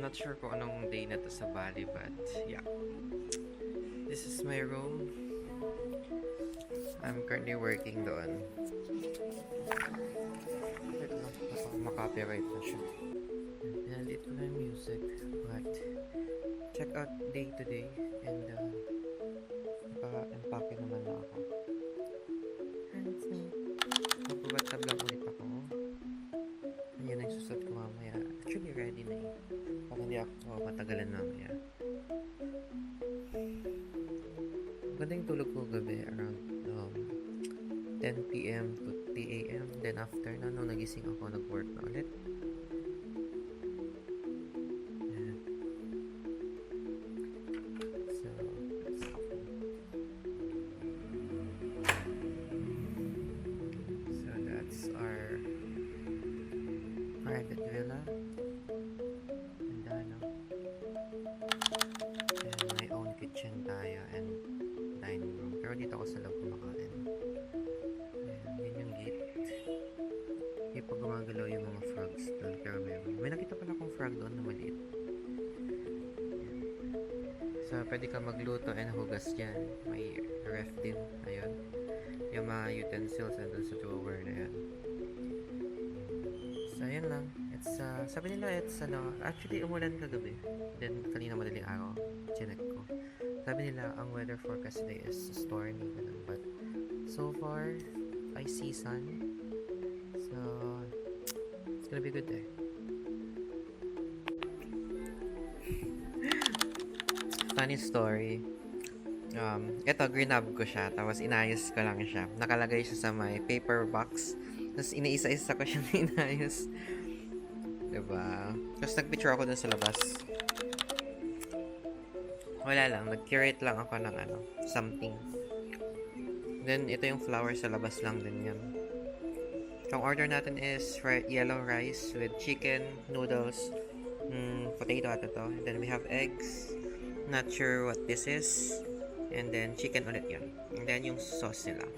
not sure kung anong day na to sa Bali, but yeah. This is my room. I'm currently working doon. Wait lang, baka makapiright na siya. Pinalit ko na yung music, but check out day to day, and naka-empake naman na ako. Magbabatab lang ulit ako. Yun ang susot ko mamaya. Actually, ready na eh. Para hindi ako matagalan mamaya. Ganda yung tulog ko gabi around 10 p.m. to 3 a.m. Then after na, nung nagising ako, nag-work na ulit. Ayan. So that's our private villa. Ganda, no? And my own kitchen tayo and dining room. Pero dito ako sa loob kumakain. Ayan, yun yung gate. Hindi pa gumagalaw yung mga frogs doon. Pero may nakita pala akong frog doon na maliit. Ayan. So, pwede ka magluto and hugas dyan. May ref din. Ayun. Yung mga utensils andun sa drawer na yan. So, ayun lang. It's, sabi nila it's actually umulan kagabi. Then, kanina madaling araw. Chinek ko. Sabi nila, ang weather forecast today is stormy. But, so far, I see sun. So, it's gonna be a good day. Funny story. Ito, grinab ko siya. Tapos, inayos ko lang siya. Nakalagay siya sa may paper box. Tapos, iniisa-isa ko siya na inayos. Diba? Tapos, nagpicture ako dun sa labas. Wala lang, nag-curate lang ako ng something. Then, ito yung flower sa labas lang din yan. Ang order natin is yellow rice with chicken, noodles, potato ata to. And then we have eggs. Not sure what this is. And then, chicken ulit yan. And then, yung sauce nila.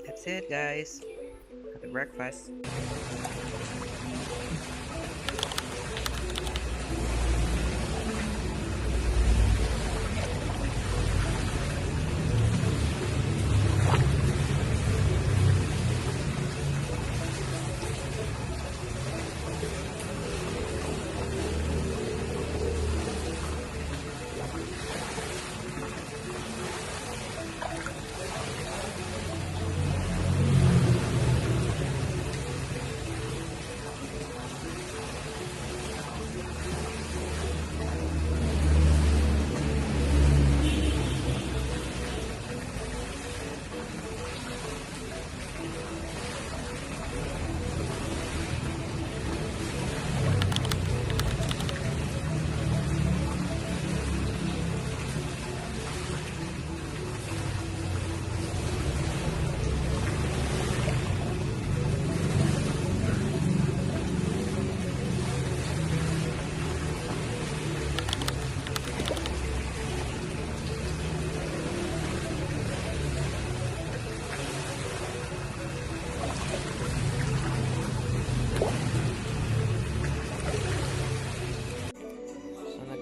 That's it, guys. Happy breakfast.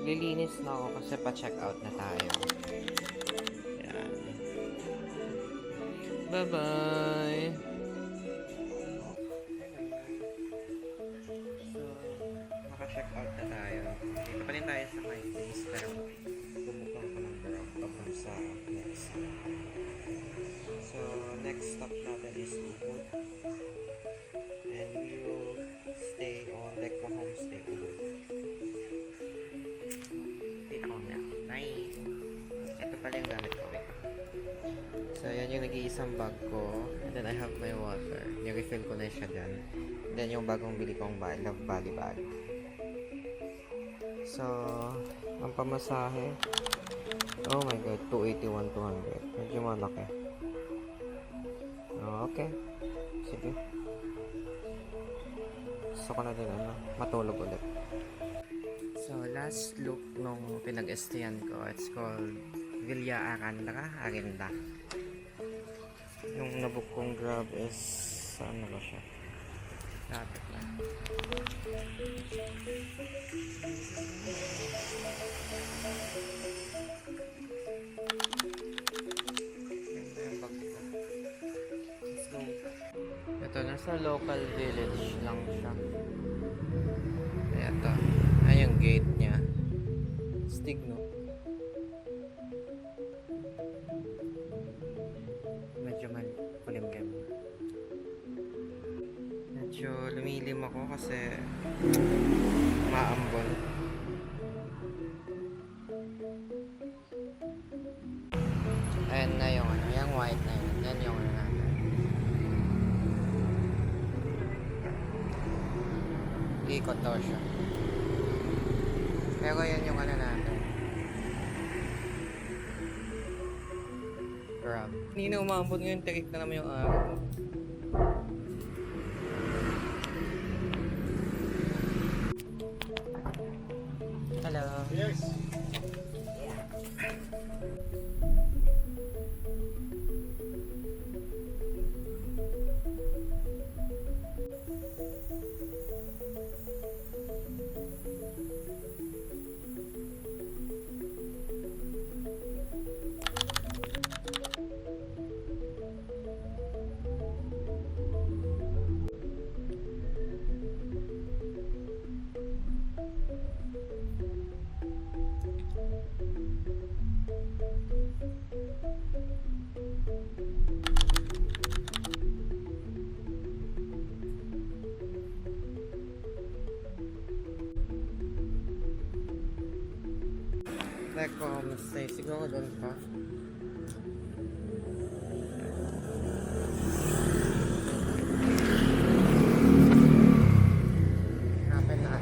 Naglilinis na ako kasi pa-check out na tayo. Yan. Bye-bye! So, maka-check out na tayo. Dito pa rin tayo sa my place, pero bubukang ko ng drop papunta sa next. So, next stop natin is Ubud. And we will stay on Dekwa Homestay Ubud. Ito pala yung gamit ko. So, yan yung nag-iisang bag ko. And then, I have my water. Yung-refill ko na siya dyan. And then, yung bagong bili kong Love Bali bag. So, ang pamasahe. Oh my God, 281, 200. Medyo malaki. Oh, okay. Sige. Gusto ko na din, matulog ulit. So, last look nung pinag-estayan ko, it's called Villa Aranda. Yung nabook kong Grab is, ano ba siya? Lapit lang. Ganda yung bag ko. Let's go. Ito, nasa local village lang siya. Kaya ito. Ayan yung gate niya. Stig, no? Medyo kulimlim. Medyo lumilim ako kasi maambon. Ayan na yung ano, yung white na yun. Yan yung ano natin. Ikot daw siya. Pero yan yung ano natin. Grab. Hindi na umambon ngayon, tirik na naman yung araw. Hello. Yes. Like, stay siguro doon pa. Hanapin na.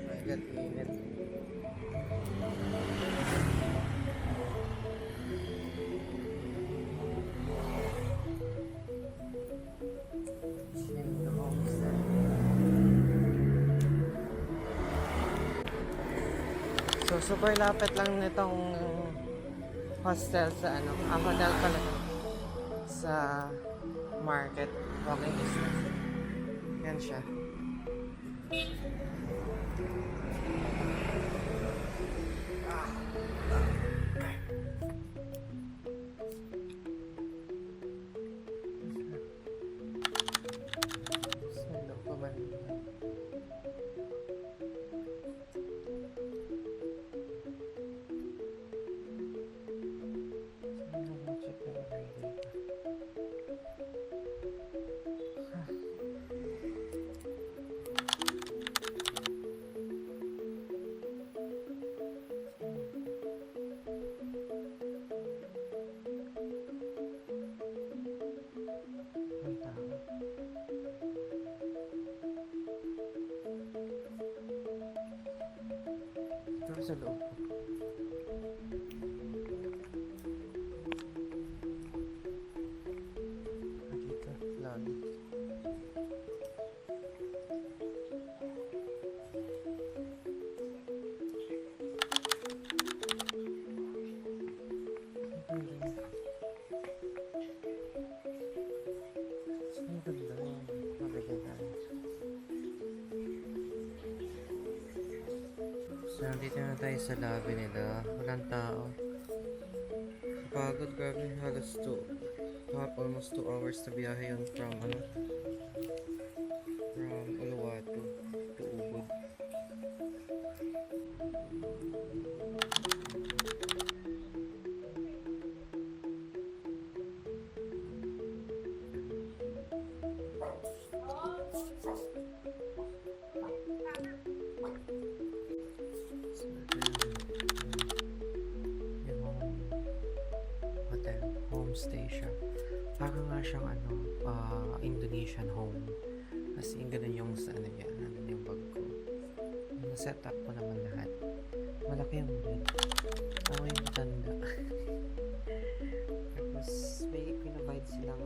My God, init. Sino homestead? So, super lapit lang nitong hostel sa ano, hotel pala sa market, walking distance. Yan siya. Sa loob pa ba nila? Ang tao. Ito sa loob. Dito, lobby. Ang ganda. Mabigay tayo. So, nandito na tayo sa lobby nila. Walang tao. Pagod, grabe. Halos almost 2 hours na biyahe yun from Uluwatu to Ubud. So, yung hotel, homestay siya. Parang nga siyang Indonesian home. As in, ganun yung sa ano yan, ano yung bag ko. Yung setup ko naman lahat. Malaki yung bed. Ako yung matanda. Tapos, may pinabide silang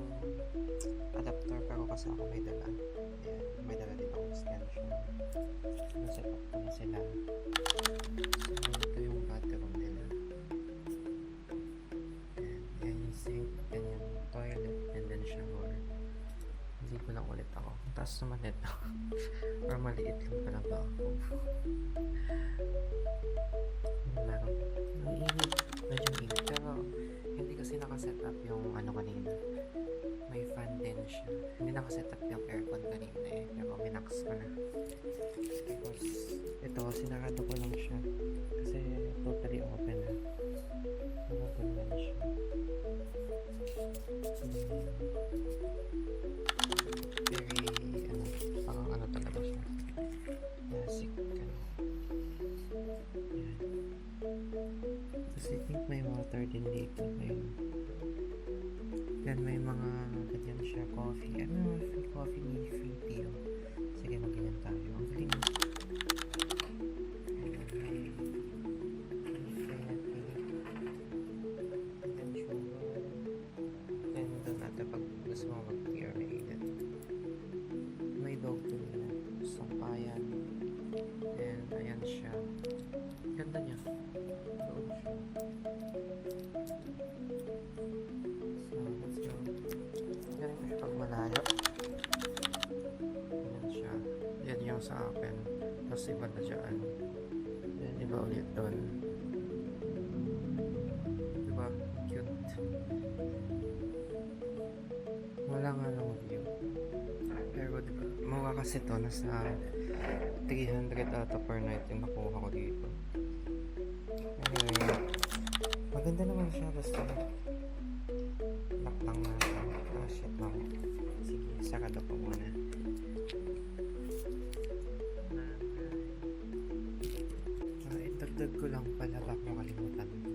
adapter, pero kasi ako may dala. Ayan, may dala din akong extension. Setup ko na sila. So, ito yung bathroom nila. Ayan yung sink, and yung toilet, and then shower. lakas naman ito. Or maliit lang talaga ako. Meron. Naiinit. Medyo init. Pero hindi kasi nakaset up yung ano kanina. May fan din siya. Hindi nakaset up yung aircon kanina eh. Pero minax ko na. Tapos ito, sinarado ko lang siya. Kasi totally open na. Open lang siya. Very, parang ano talaga siya. Classic, ano. Yan. Kasi I think may water din dito. Then may mga ganyan siya, coffee. Free coffee, free tea. Oh. Sige, mag-ganyan tayo. Ang galing. Gusto mo mag-clear na init. May dog to nila. Sampayan. And ayan siya. Ganda niya. Doon siya. So, let's go. Galing ko siya pag malayo. Ayan siya. Yan yung sa akin. Tapos iba na dyan. Then iba ulit doon. Diba? Cute. Wala nga lang view. Pero diba, mawa kasi to nasa 300 ata per night yung nakuha ko dito. Anyway, maganda naman siya basta lock lang natin. Shit lang. Sige, sarado ko muna. Itagdag ko lang pala, baka makalimutan ko.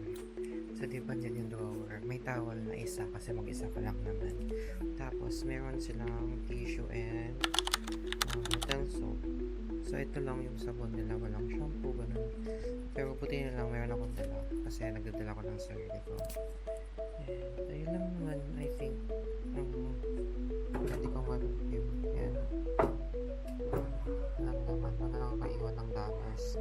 So, di ba dyan yung drawer? May towel na isa kasi mag-isa pa lang naman. Tapos, meron silang tissue and utensil. So, ito lang yung sabon nila. Walang shampoo, ganun. Pero buti na lang, meron akong dala. Kasi nagdadala ko ng sarili ko. And, ayun lang naman, I think. Hindi ko mag-review. Yan. Alam naman, wala lang kaiwan ng damage.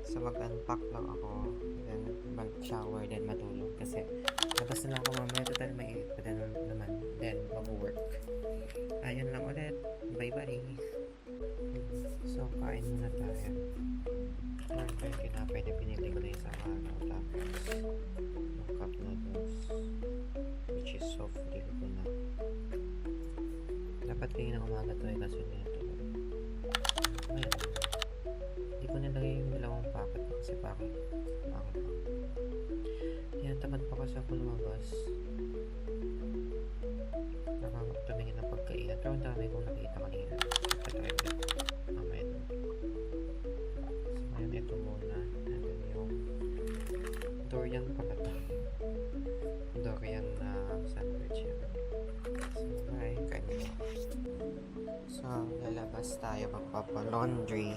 So, mag-unpack lang ako. Then, mag-shower, then matulog. Kasi, labas na lang ako mamaya. Total, may pa din naman. Then, mag-work. Ayun lang ulit. Bye-bye. So, kain muna tayo. Ayan pa yung kinapay na pinili ko na isang araw. Tapos, yung cup noodles. Which is soft. Dili ko na. Dapat kayo ng umaga to eh. Kasi nito. Ayan. Hindi ko nilagay yung dalawang packet kasi packet. Yan, tamad pa kasi ako lumabas. Tumingin ng pagkainan. Pero ang dami kong nakita kanina. Patry ulit. Mamaya doon. So, ngayon ito muna. And then yung durian pala to. Durian na sandwich yan. So, bye. Kain mo. So, lalabas tayo magpapa-laundry.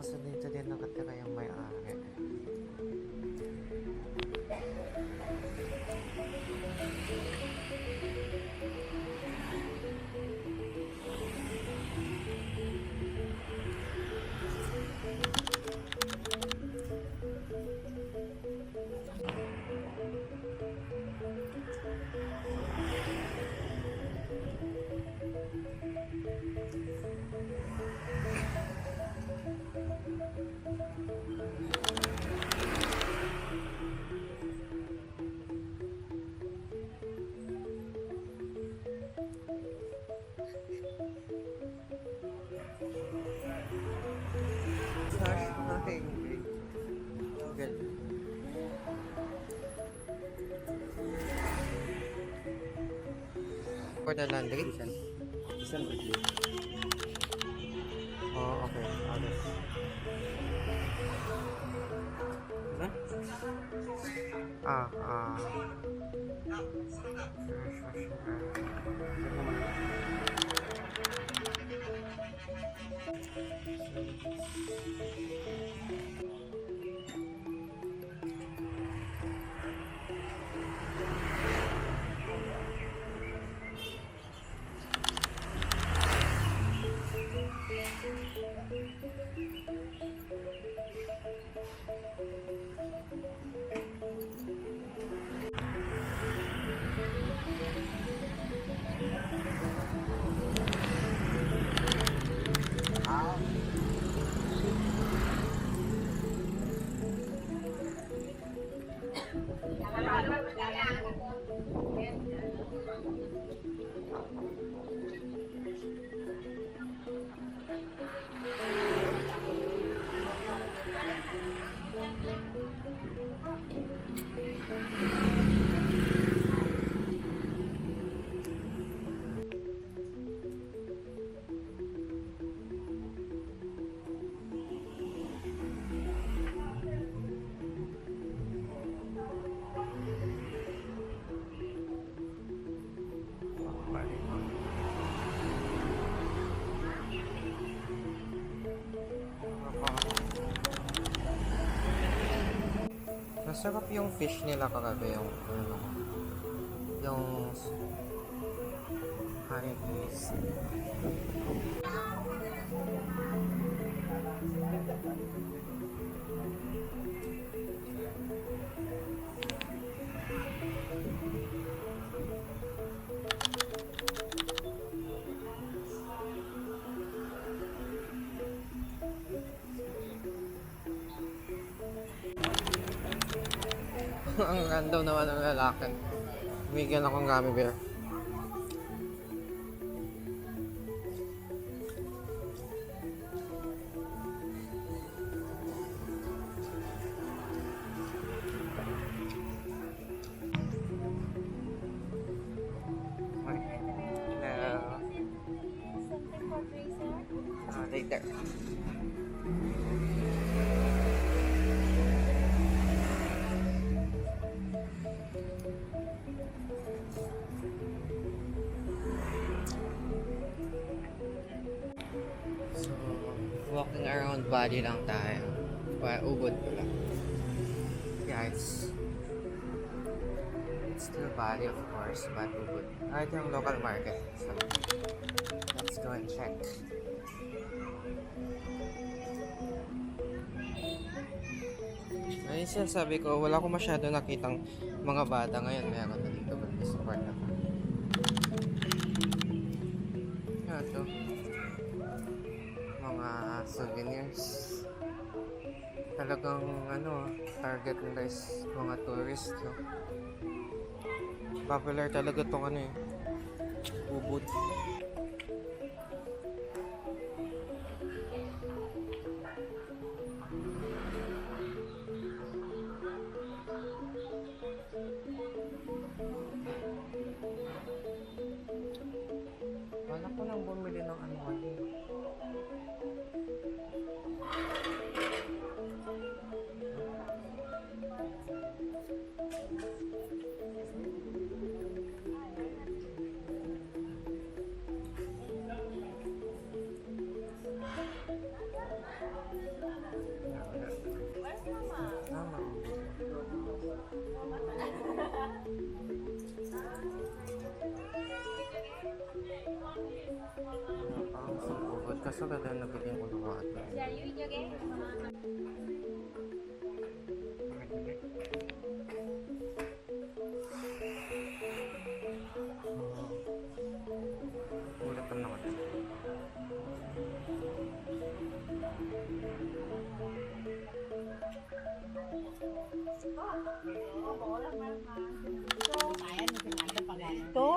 So, dito din nakatira yung may-ari. Hungry. Good. For the laundry? Oh, okay. Others. Huh? Masarap yung fish nila kagabi, yung ano, yung honey fish. Ang random naman ng lalaki. Bigyan akong gummy bear. Hello. Something for freezer? Later. So, walking around Bali lang tayo. Ubod ko lang. Guys. It's still Bali, of course, but Ubod. Ito yung local market. So, let's go and check. Ayun sinasabi ko, wala ko masyado nakitang mga bata ngayon. Meron na dito ba sa part na to. Ito. Mga souvenirs. Talagang ano, target nila is mga tourist, no? Popular talaga tong ano eh. Ubud. Wala ko lang bumili ng ano ano. Tama. Parang sa ubod. Kaso ganda nabigyan ko luwat. Ulit na ako. Ito?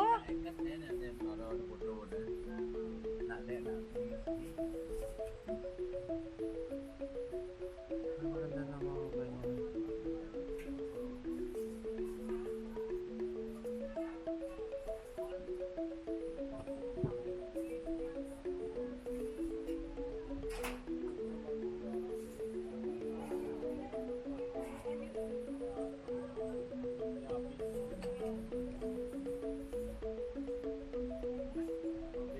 Ang ganda ng mga ganyan.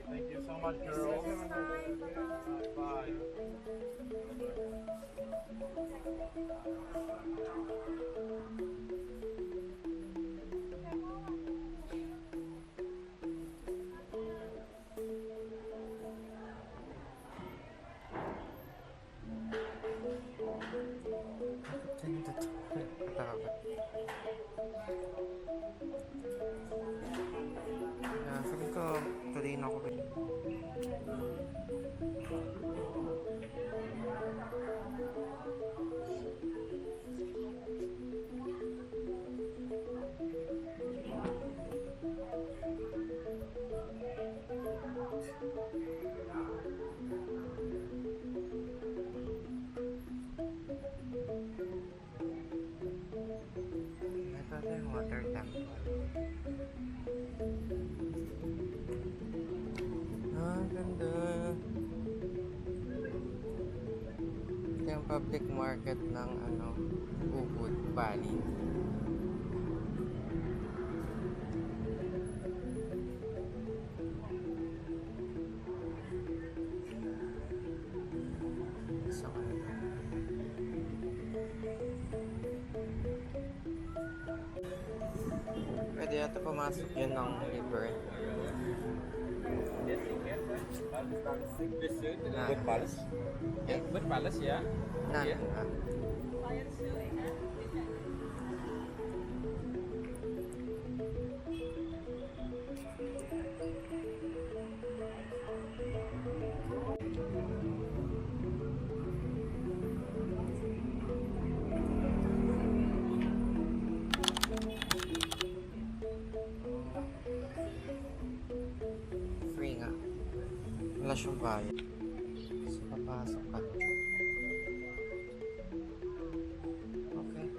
Thank you so much, girls. Bye. Ganda to. Katakot. Sabi ko, tuloy na ako. Ito yung water temple. Ganda. Ito yung public market ng ano, Ubud, Bali. So, pumasok yun ng libre. Good palace. Yeah, good palace, yeah. Na, Yeah. na. Free nga. Wala siyang bayad. So, papasok ka. Okay.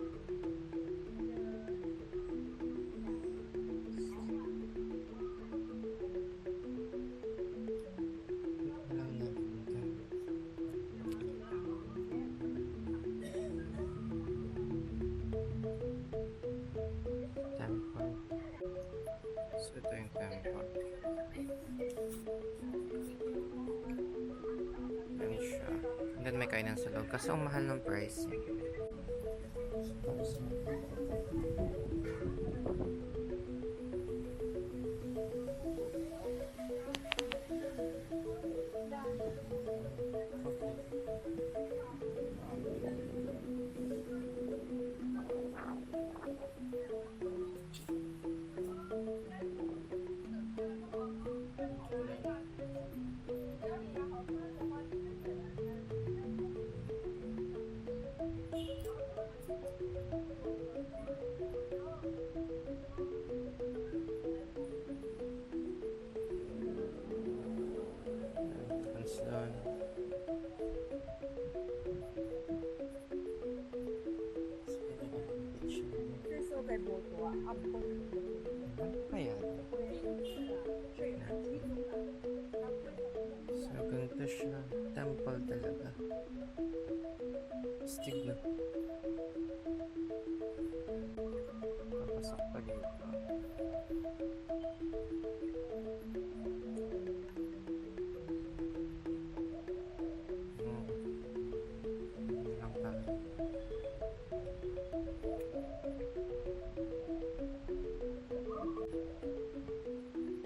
Wala na. Temple. So, ito yung temple. Yan siya. And then may kainan sa loob. Kasi ang mahal ng price. Entrance doon. Ano kaya? Check natin. So, ganito siya. Temple talaga. Stig na. Papasok pa dito. Lang tayo.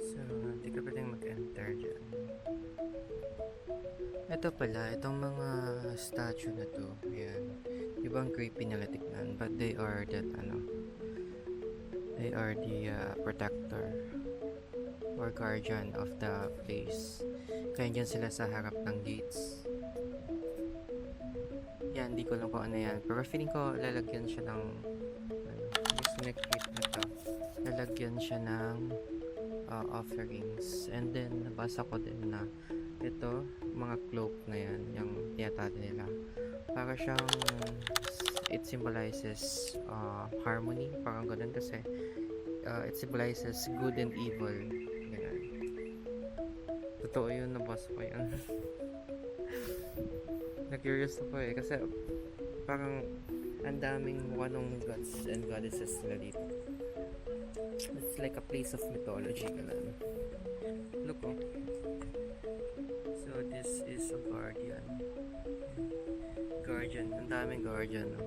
So, hindi ka pwedeng mag-enter dyan. Ito pala, itong mga statue na to, ayan. Ibang creepy nila tignan, but they are that, they are the protector or guardian of the place. Kaya dyan sila sa harap ng gates. Yan, hindi ko lang kung ano yan. Pero feeling ko lalagyan siya ng gusto nag-keep na to. Lalagyan siya ng offerings. And then, nabasa ko din na ito, mga cloak na yan, yung tinatali nila. Para siyang, it symbolizes harmony. Parang ganun kasi, it symbolizes good and evil. Ganun. Totoo yun, nabasa ko yun. Na-curious ako eh, kasi parang ang daming mukha ng gods and goddesses nila dito. It's like a place of mythology. Ganun. Look oh. So this is a guardian. Guardian. Ang daming guardian no?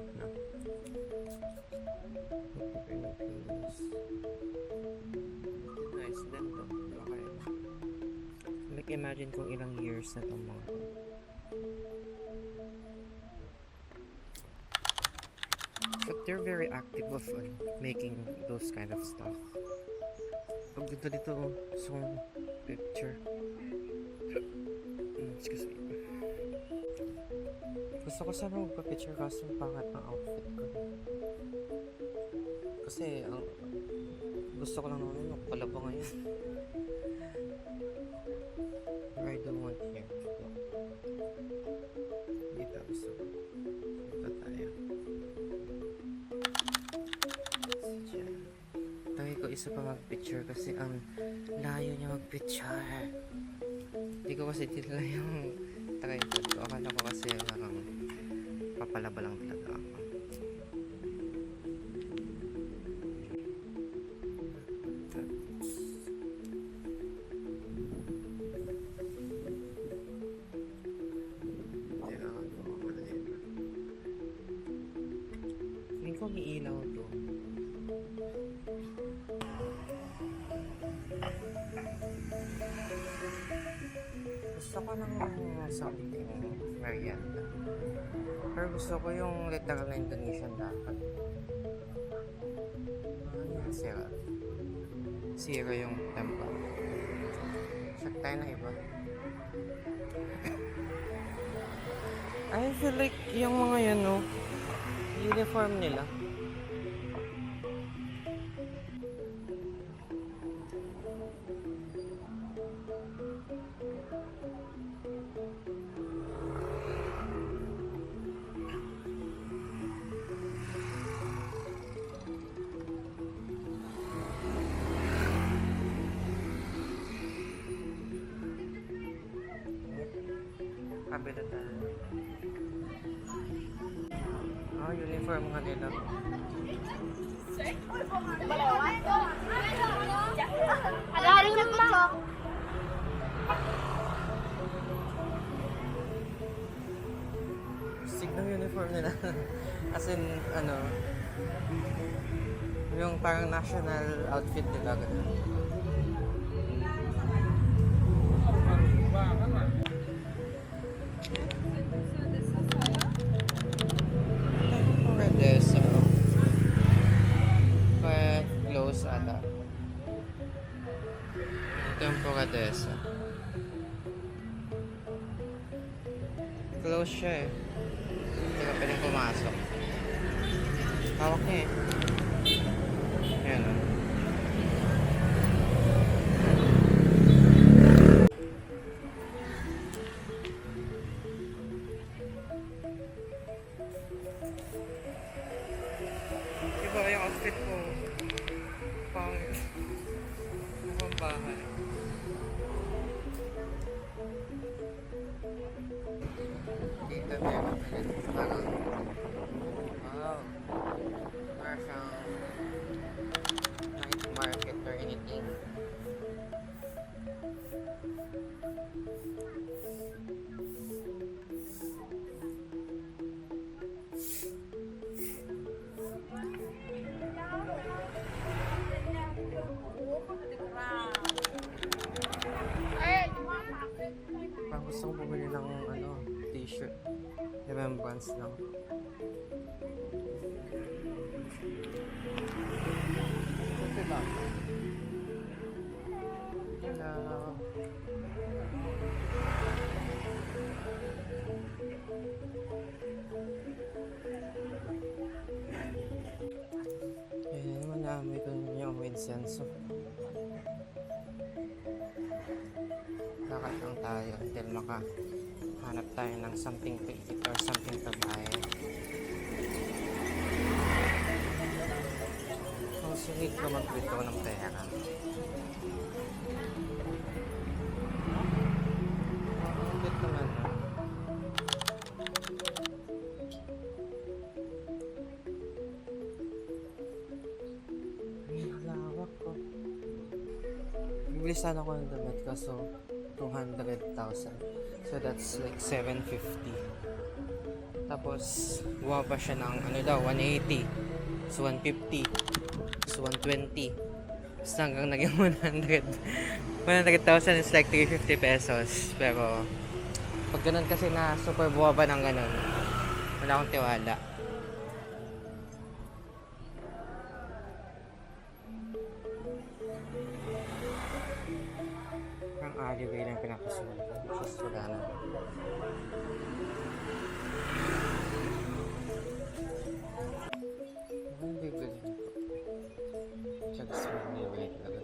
Nice din to. Okay. Like imagine kung ilang years na itong mga to. But they're very active of making those kind of stuff. Pag ganda dito, so picture. Excuse me. Gusto ko sana magpa-picture kasi ang pangat ng outfit ko. Kasi ang gusto ko lang naman yung palaba ngayon. I don't want here. Dito gusto ko. Dito tayo. Tagay ko isa pa mag-picture kasi ang layo niya mag-picture. Hindi ko kasi tinala yung tagay ko. Akala ko kasi parang papalaba lang talaga ako. Feeling ko may ilaw to. Gusto ko ng something merienda. Pero gusto ko yung literal na Indonesian dapat. Ano yung sira? Zero yung tempa. Check tayo na iba. I feel like yung mga yun, no? Uniform nila. Kabila tayo. Uniform nga nila. Agarin niya pa. Signal uniform nila. As in, ano, yung parang national outfit nila. Ganun. Pwede, but close ata. Ito yung Puradesa. Close siya eh. Hindi ka pwedeng pumasok. Hawak niya eh. Ayan o. Diba yung outfit ko? Pangit. Mukhang bahay. Dito meron parang wow, parang siyang night market or anything. Parang gusto kong bumili ng ano, t-shirt. Remembrance lang. Ito lang. Hello. Ayan naman namin ito yung incense. Lakad lang tayo until makahanap tayo ng something to eat or something to buy. So, need ko mag-withdraw ng pera. Ang bit naman. Ay, lawak ko. Bibili sana ako ng damit kaso 200,000. So that's like 750. Tapos bumaba siya ng ano daw 180. So 150. So 120. Tapos hanggang naging 100. 100,000 is like 350 pesos. Pero pag ganun kasi na super bumaba ng ganun, wala akong tiwala. Ang alleyway lang pinakasunod. Just wala na. Ang bibig ko. Tsaka sa alleyway talaga.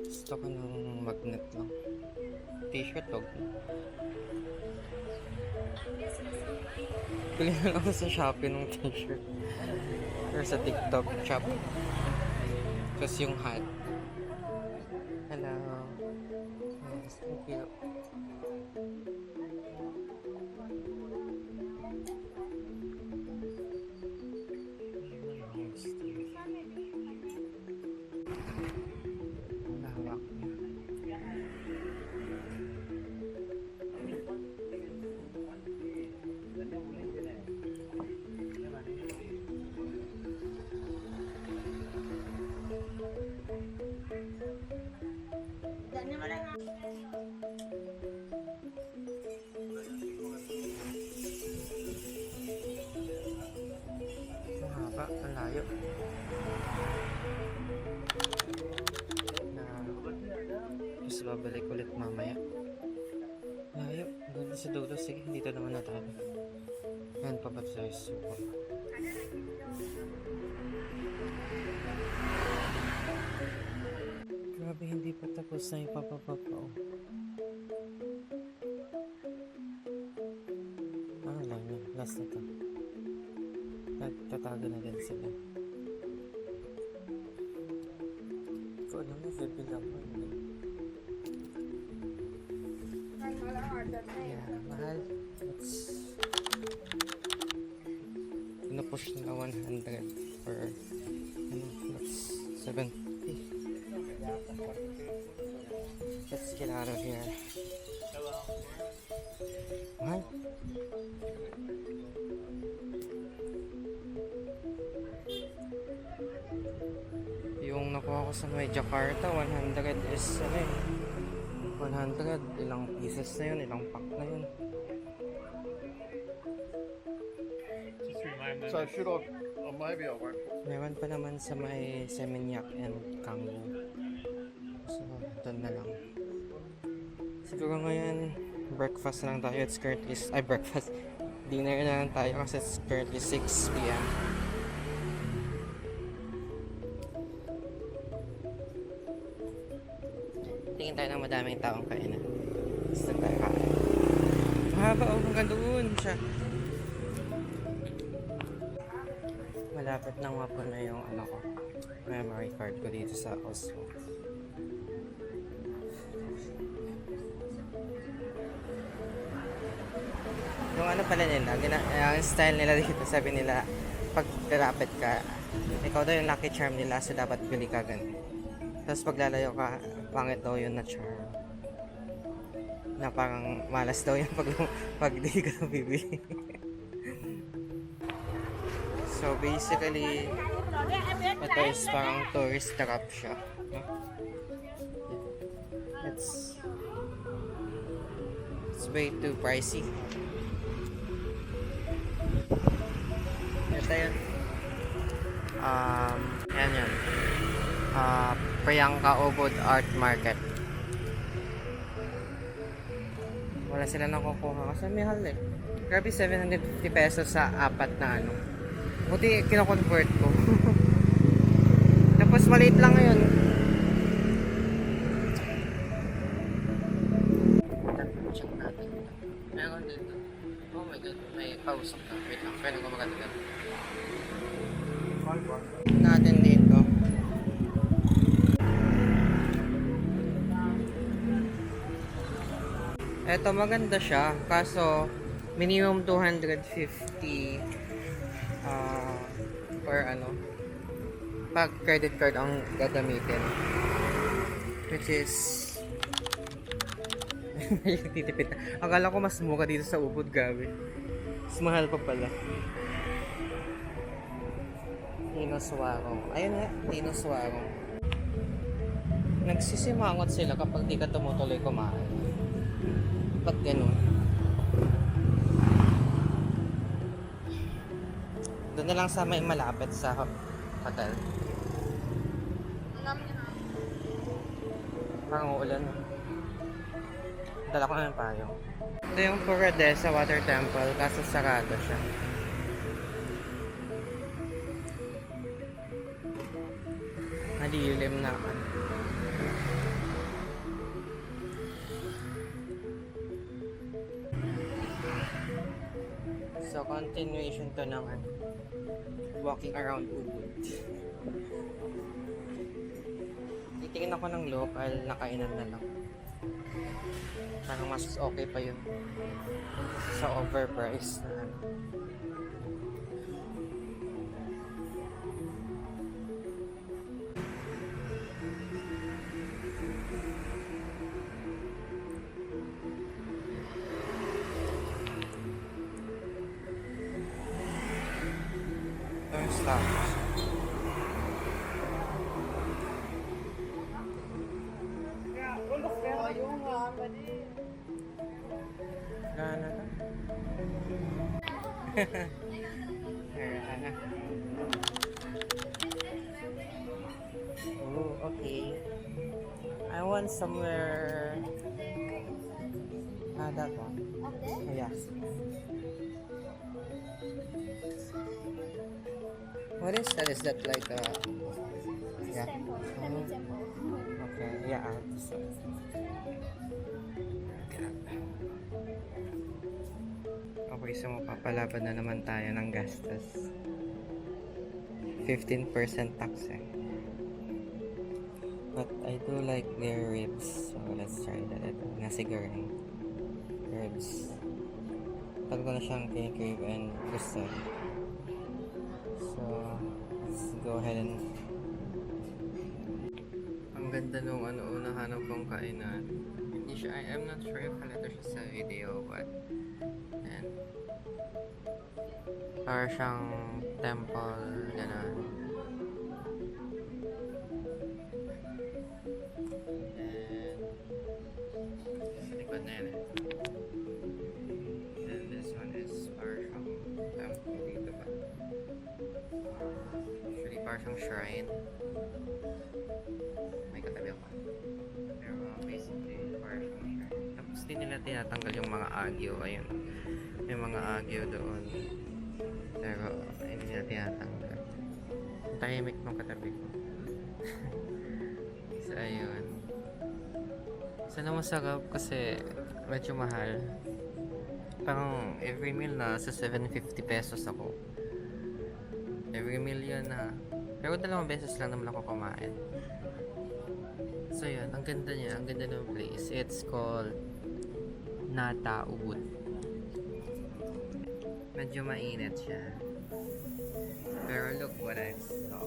Gusto ko ng magnet lang. T-shirt wag na. Pili na lang ako sa Shopee ng t-shirt. Or sa TikTok shop. Tapos yung hat. Hello. Yes, thank you. Lawak niya. Mahaba, ang layo. Na, tapos babalik ulit mamaya. Layo, doon sa dulo. Sige, dito naman na tayo. Yan pa ba sa suko? Grabe, hindi pa tapos na ipapapa pa. Oh. Ano lang yun? Last na to. Tatago na din sila. Ikaw alam mo, bibilang mo. Yeah, mahal. Let's push na 100 for that's 70. Let's get out of here. Mahal. Yung nakuha ko sa may Jakarta, 100 is 100, ilang pieces na yun, ilang pack na yun. Just remind them. So I should have, maybe I'll work. Meron pa naman sa may Seminyak and Kanggu. So, doon na lang. Siguro ngayon, breakfast na lang tayo. It's currently, breakfast. Dinner na lang tayo kasi it's currently 6 p.m. Tingin tayo ng madaming taong kainan. Gusto tayo kain. Mahaba o hanggang doon siya. Malapit nang mapun na yung memory card ko dito sa Oslo. Yung pala nila, yung style nila dito, sabi nila, pag lalapit ka, ikaw daw yung lucky charm nila, so dapat pili ka ganun. Tapos pag lalayo ka, pangit daw yun na charm. Na parang malas daw yun pag di ka bibili. So basically, ito is parang tourist trap siya. It's way too pricey. Ito yun. Yan yun. Priyanka Ubud Art Market. Wala sila nakukuha kasi may hal eh. Grabe, 750 pesos sa apat na Buti kino-convert ko. Tapos maliit lang ngayon. Check natin. Meron dito. Oh my god, may pausok na. Wait lang, pwede ko magatigan. Natin dito. Eto, maganda siya. Kaso, minimum 250 or pag credit card ang gagamitin, which is titipid. Akala ko mas mura dito sa Ubud, gabi. Mas mahal pa pala. Dinoswarong. Ayun nga, dinoswarong. Nagsisimangot sila kapag di ka tumutuloy kumain. Pag ganun. Doon na lang sa may malapit sa hotel. Parang uulan. Dala ko na ng payong. Ito yung Puradesa Water Temple, kaso sarado siya. Nalilim naman. So, continuation to ng walking around Ubud. Titingin ako ng local na kainan na lang. Parang mas okay pa yun sa overpriced na stop. Yeah, on the Ano to? Oh, okay. I want somewhere. That one. Oh, yeah. What is that? Is that like a? Yeah. Temple. Temple. Okay. Yeah. Okay, so mapapalaban na naman tayo ng gastos. 15% tax eh. But I do like their ribs. So let's try that. Ito, nasi goreng. Ribs. Tagal ko na siyang crave and gusto. So, let's go ahead and... Ang ganda nung unahan kong kainan. Hindi siya, I'm not sure if halata siya sa video, but... And... Para siyang temple, gano'n. Sa likod na yan eh. Then this one is para siyang temple dito ba? Actually para siyang shrine. May katabi ako. Pero basically para siyang shrine. Tapos di nila tinatanggal yung mga agyo. Ayun. Yung mga agyo doon. Pero hindi nila tinatanggal. Tahimik nung katabi ko. So ayun. Sana masarap kasi medyo mahal. Parang every meal na sa 750 pesos ako. Every meal yun na. Pero 2 beses lang naman ako kumain. So yun, ang ganda niya. Ang ganda ng place. It's called Nata Ubud. Medyo mainit siya. Pero look what I saw.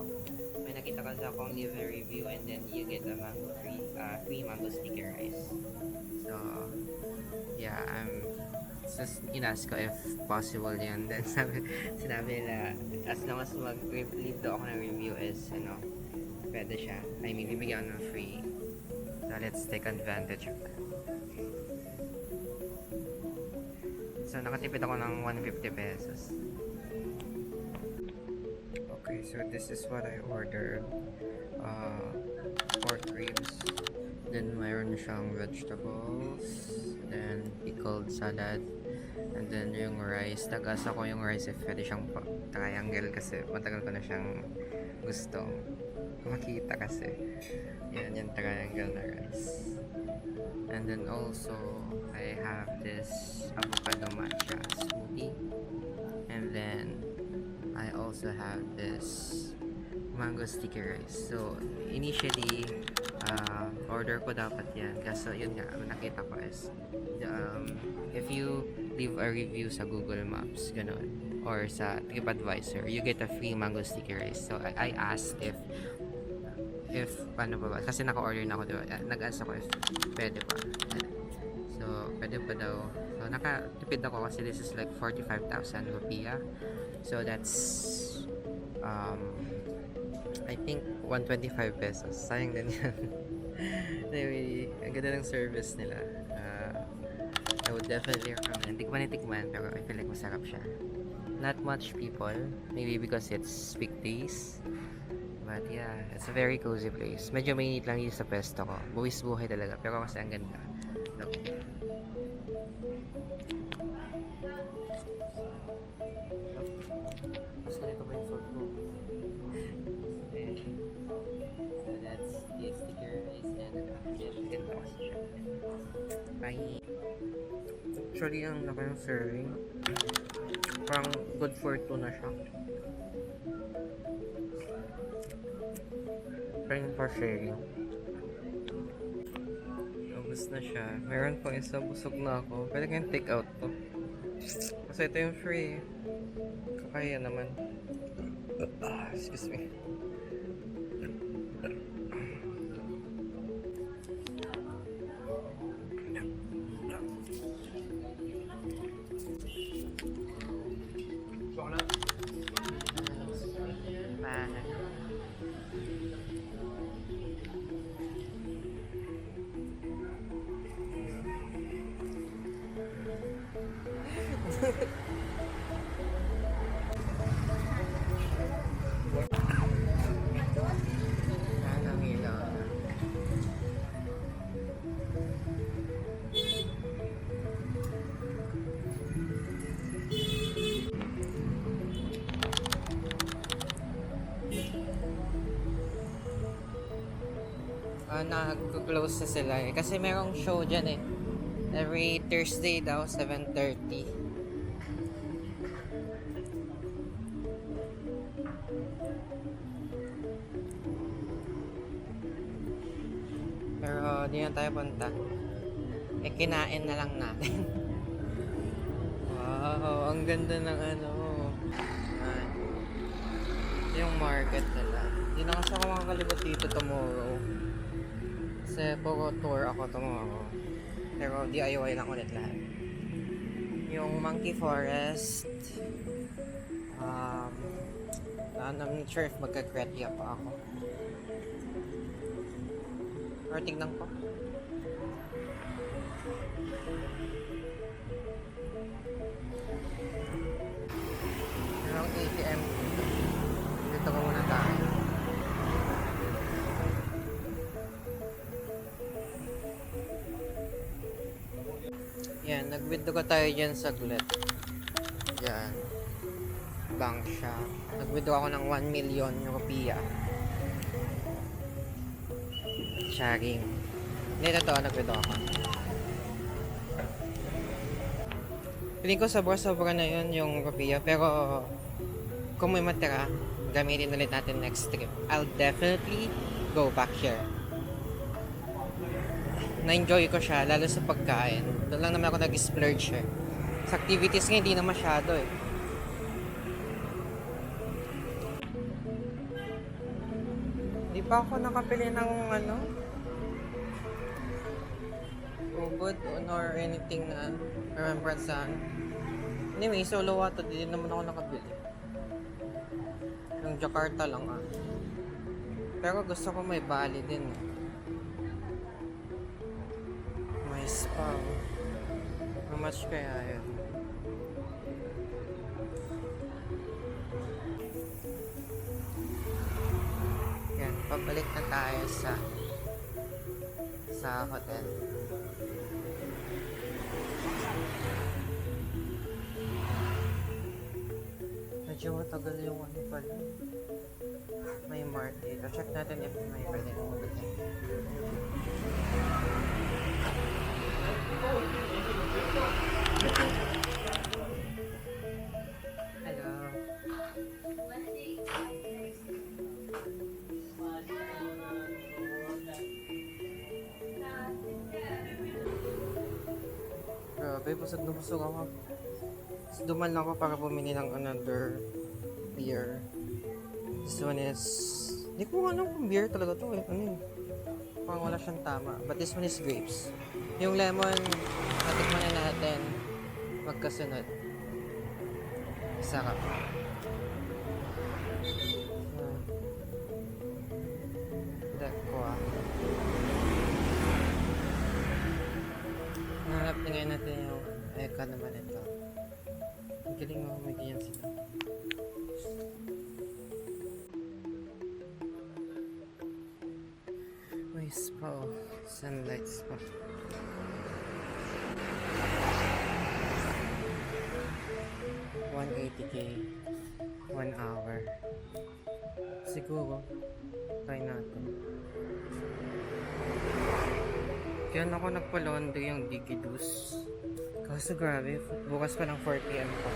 May nakita kasi akong leave a review and then you get a free mango sticky rice. So, yeah, I'm just inask ko if possible yan. Then sinabi nila, as long as mag-leave daw ako ng review is, pwede siya. I mean, bibigyan ako ng free. So, let's take advantage of that. So, nakatipid ako ng 150 pesos. Okay, so this is what I ordered. Pork ribs. Then, mayroon siyang vegetables. Then, pickled salad. And then, yung rice. Nag-asa ko yung rice if pwede siyang triangle kasi matagal ko na siyang gusto makita kasi. Yan, yung triangle na rice. And then also, I have this avocado matcha smoothie. And then, I also have this mango sticky rice. So, initially, order ko dapat yan. Kaso, yun nga, nakita ko is, if you leave a review sa Google Maps, ganun, or sa TripAdvisor, you get a free mango sticky rice. So, I asked if ano ba, kasi naka-order na ako, diba? Nag-ask ako if pwede pa. So, pwede pa daw. So, nakatipid ako kasi this is like 45,000 rupiah. So, that's, I think, 125 pesos. Sayang din yan. Anyway, ang ganda ng service nila. I would definitely recommend. Hindi ko man itikman, pero I feel like masarap siya. Not much people. Maybe because it's weekdays. But yeah, it's a very cozy place. Medyo mainit lang dito sa pesto ko. Buwis buhay talaga. Pero kasi ang ganda. Look. Mas ganito ba yung food ko? So that's the sticker rice and fish. Ganda kasi siya. Bye! Actually, ang laki ng serving. Parang good for 2 na siya. Parang for sharing. Ubus na siya. Meron pang isa, busog na ako. Pwede kayong take out to. Kasi ito yung free. Kakaya naman. Excuse me. Yan ang ilaw. Nag-close na sila eh. Kasi merong show dyan eh. Every Thursday daw, 7:30. Pero di na tayo punta. Eh, kinain na lang natin. Wow, ang ganda ng ano. Yan. Yung market nila. Hindi na kasi ako makakalibot dito tomorrow. Kasi puro tour ako tomorrow. Pero DIY lang ulit lahat. Yung Monkey Forest. I'm not sure if magka-kretya pa ako. Or tignan ko. Merong ATM dito. Dito ko muna tayo. Yan, nag-withdraw tayo dyan saglit. Yan. Bank siya. Nag-withdraw ako ng 1 million rupiah. Sharing. Hindi, totoo, nag-withdraw ako. Piling ko sobra-sobra na yun yung rupiah. Pero, kung may matira, gamitin ulit natin next trip. I'll definitely go back here. Na-enjoy ko siya, lalo sa pagkain. Doon lang naman ako nag-splurge eh. Sa activities nga, hindi na masyado eh. Di pa ako nakapili ng ano, ubod or anything na remembrance sa ano. Anyway, solo wato, di naman ako nakabili. Yung Jakarta lang ah. Pero gusto ko may Bali din eh. May spa. How much kaya yun? Yan, pabalik na tayo sa hotel. Medyo matagal yung ano pala. May mart dito. Check natin if may pwede mo dito. Hello. Grabe, busog na busog ako. Tapos duman lang ako para bumili ng another beer. This one is... Hindi ko alam kung beer talaga to eh. Ano yun? Parang wala siyang tama. But this one is grapes. Yung lemon, natikman na natin. Magkasunod. Sarap. Deko ah. Hanap na ngayon natin yung eka naman ito. Ang galing mo, may ganyan sila. May spa oh. Sunlight spa. $180K 1 hour. Siguro try natin. Kaya ako nagpa-laundry yung Digidus. Kaso grabe, bukas pa ng 4 PM pa.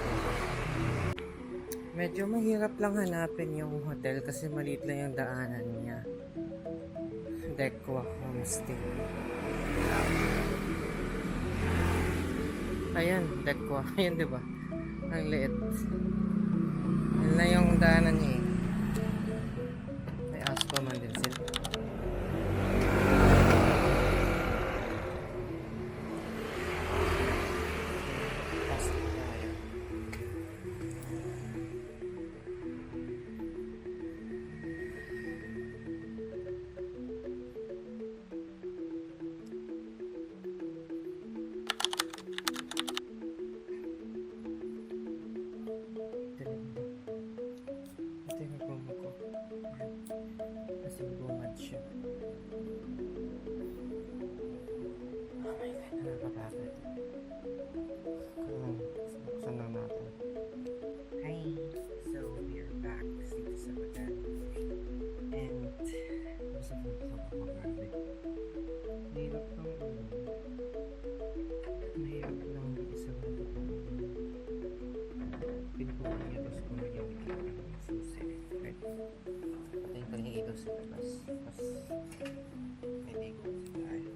Medyo mahirap lang hanapin yung hotel kasi maliit lang yung daanan niya. Dekwa Homestay. Ayan, Dekwa. Ayan, diba? Ang liit. Yan lang yung daanan niya eh. May aspa man din sila. Pasok tayo. Hindi ko kasi kaya.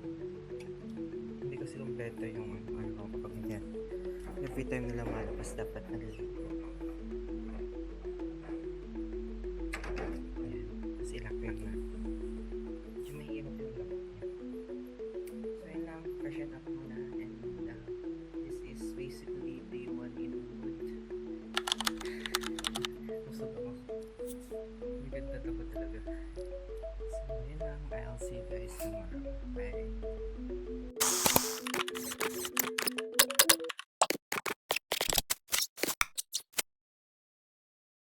Hindi kasi kumpleto yung ano ko kapag ganyan. Every time nila malabas dapat naliligo. Ayan. Tapos ilak lang na. Medyo mahirap yung lock niya. So yun lang, freshen up muna. And this is basically day 1 in wood. Busog ako. May ganda ba talaga? So yun lang, I'll see you guys tomorrow. Bye!